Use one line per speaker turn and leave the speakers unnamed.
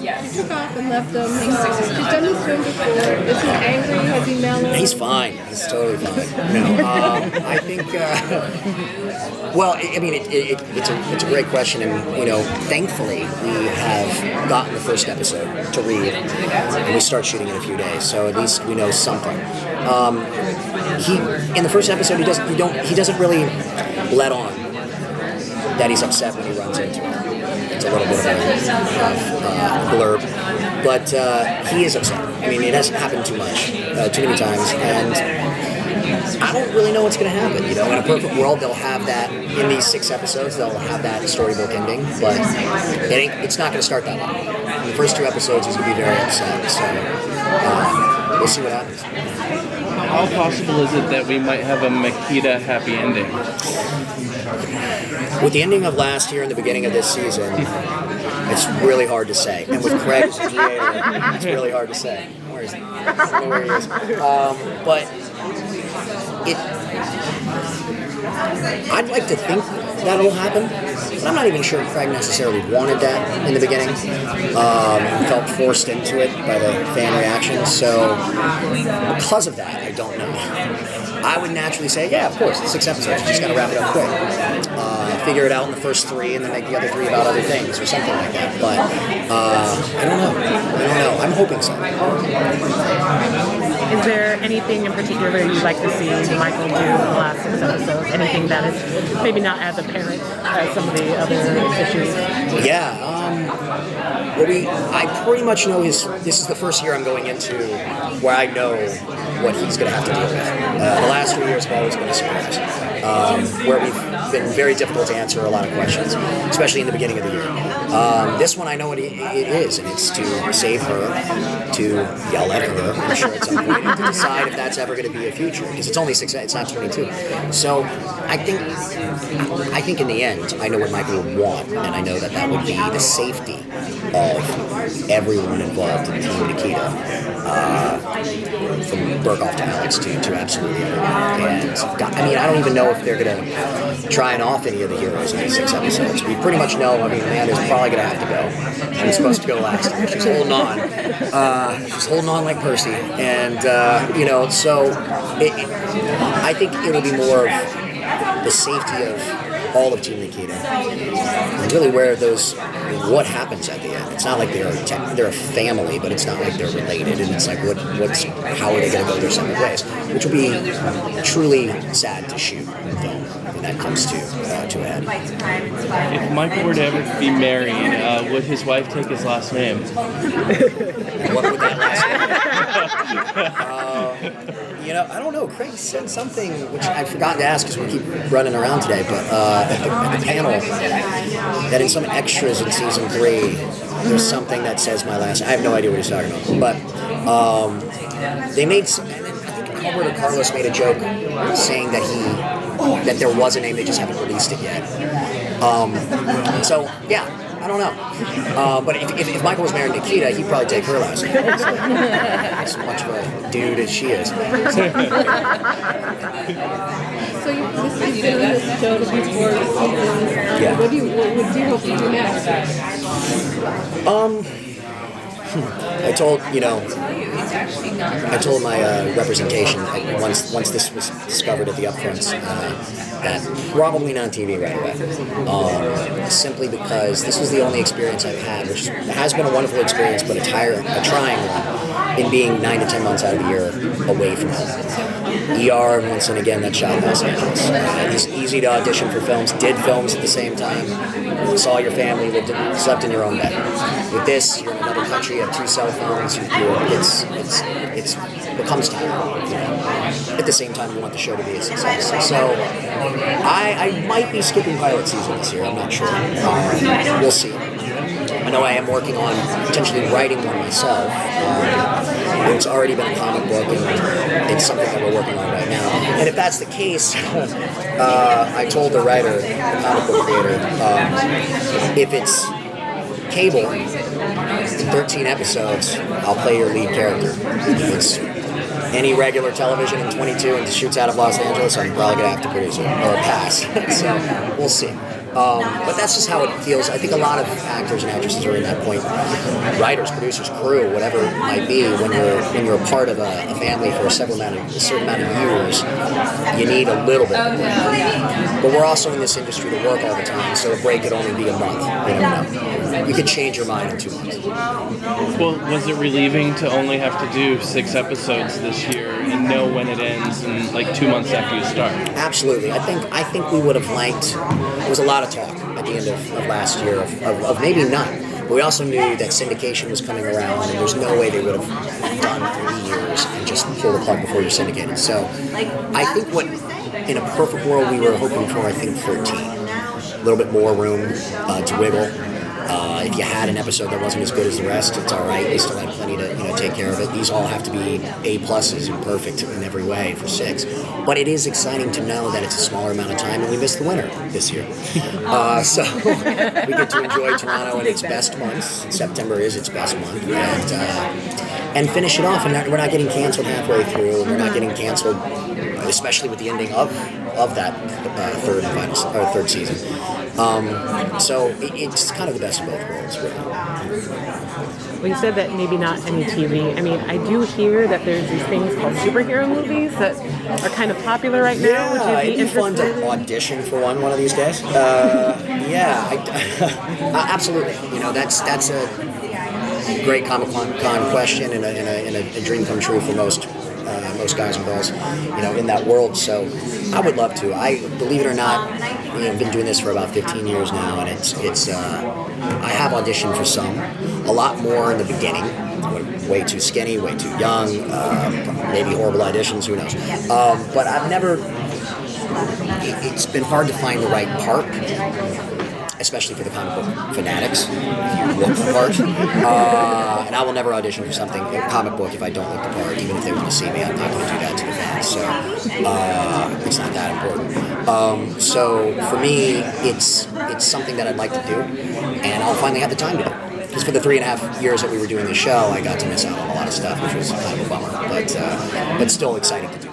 He took off and left him. He's done this to him before. Is he angry? Has he mellowed?
He's fine. He's totally fine. No, I think. Well, I mean, it's a great question, and thankfully we have gotten the first episode to read, and we start shooting in a few days, so at least we know something. He in the first episode he doesn't really let on that he's upset when he runs into it. It's a little bit of a blurb, but he is upset. I mean, it hasn't happened too many times, and I don't really know what's going to happen. In a perfect world, they'll have that in these 6 episodes. They'll have that storybook ending, but it's not going to start that way. In the first 2 episodes, he's going to be very upset. So we'll see what happens.
How possible is it that we might have a Nikita happy ending?
With the ending of last year and the beginning of this season, it's really hard to say. And with Craig as the creator, it's really hard to say. Where is he? I don't know where he is. But I'd like to think that'll happen, but I'm not even sure Craig necessarily wanted that in the beginning. Felt forced into it by the fan reaction, so because of that, I don't know. I would naturally say, yeah, of course, it's 6 episodes, you just gotta wrap it up quick. Figure it out in the first 3 and then make the other 3 about other things or something like that, but I don't know. I'm hoping so.
Is there anything in particular you'd like to see Michael do in the last 6 episodes? Anything that is maybe not as apparent as some of the other issues?
Yeah, I pretty much know this is the first year I'm going into where I know what he's going to have to deal with. The last 3 years have always been a surprise, where we've been very difficult to answer a lot of questions, especially in the beginning of the year. This one I know what it is, and it's to save her, to yell at her, I'm sure at some point, and to decide if that's ever going to be a future, because it's only 6, it's not 22. So I think in the end, I know what Michael would want, and I know that would be the safety of everyone involved in Team Nikita, from Burkoff to Alex to absolutely everyone. And I don't even know if they're going to try and off any of the heroes in these 6 episodes. We pretty much know. Amanda's probably going to have to go. She was supposed to go last time. She's holding on. She's holding on like Percy, and so I think it'll be more of the safety of all of Team Nikita, and really what happens at the end. It's not like they're a family, but it's not like they're related, and it's like how are they going to go their separate ways, which will be truly sad to shoot and film when that comes to a head.
If Michael were to ever be married, would his wife take his last name?
What would that last name? I don't know. Craig said something which I've forgotten to ask because we keep running around today, but at the panel, that in some extras in season 3, there's something that says my last name. I have no idea what he's talking about, but they made some, and I think Albert or Carlos made a joke saying that there was a name, they just haven't released it yet. So yeah. I don't know. But if Michael was married to Nikita, he'd probably take her last name. As much of a dude as she is.
So this is doing this show to be for the season.
Yeah.
What do you hope to do next?
I told my representation once this was discovered at the upfronts that probably not on TV right away. Simply because this was the only experience I've had, which has been a wonderful experience, but a trying one, in being 9 to 10 months out of the year away from home. ER, and once and again that shot in Los Angeles. It's easy to audition for films, did films at the same time, saw your family, slept in your own bed. With this, you're in another country, you have 2 cell phones, it becomes tiring. At the same time, you want the show to be a success. So I might be skipping pilot season this year, I'm not sure. We'll see. I know I am working on potentially writing one myself. It's already been a comic book, and it's something that we're working on right now. And if that's the case, I told the writer, the comic book creator, if it's cable, 13 episodes, I'll play your lead character. If it's any regular television in 22 and shoots out of Los Angeles, I'm probably going to have to produce it, or pass. So, we'll see. But that's just how it feels. I think a lot of actors and actresses are in that point. Writers, producers, crew, whatever it might be. When you're a part of a family for a certain amount of years, you need a little bit of a break. But we're also in this industry to work all the time, so a break could only be a month. You never know. You could change your mind in 2 months.
Well, was it relieving to only have to do 6 episodes this year and know when it ends in like 2 months after you start?
Absolutely. I think we would have liked. There was a lot of talk at the end of last year of maybe none. But we also knew that syndication was coming around, and there's no way they would have done 3 years and just pull the plug before you're syndicated. So I think what, in a perfect world, we were hoping for, I think 13. A little bit more room to wiggle. If you had an episode that wasn't as good as the rest, it's all right. We still had plenty to take care of it. These all have to be A pluses and perfect in every way for 6. But it is exciting to know that it's a smaller amount of time, and we missed the winter this year. So we get to enjoy Toronto in its best months. September is its best month, and finish it off. And we're not getting canceled halfway through. We're not getting canceled, especially with the ending of that third season. So it's kind of the best of both worlds, really.
Well, you said that maybe not any TV. I mean, I do hear that there's these things called superhero movies that are kind of popular right now. Would you be
it'd be fun
interested?
to audition for one of these days. Absolutely. That's a great Comic-Con question and a dream come true for most guys and girls, in that world. So I would love to. I believe it or not, I've been doing this for about 15 years now, and it's I have auditioned for some, a lot more in the beginning. Way too skinny, way too young, maybe horrible auditions, who knows. But I've never. It's been hard to find the right part, especially for the comic book fanatics. Look the part. And I will never audition for something, a comic book, if I don't look the part, even if they want to see me. I'm not going to do that to the fans. So it's not that important. So for me, it's something that I'd like to do, and I'll finally have the time to do it. Because for the 3.5 years that we were doing the show, I got to miss out on a lot of stuff, which was kind of a bummer, but still exciting to do.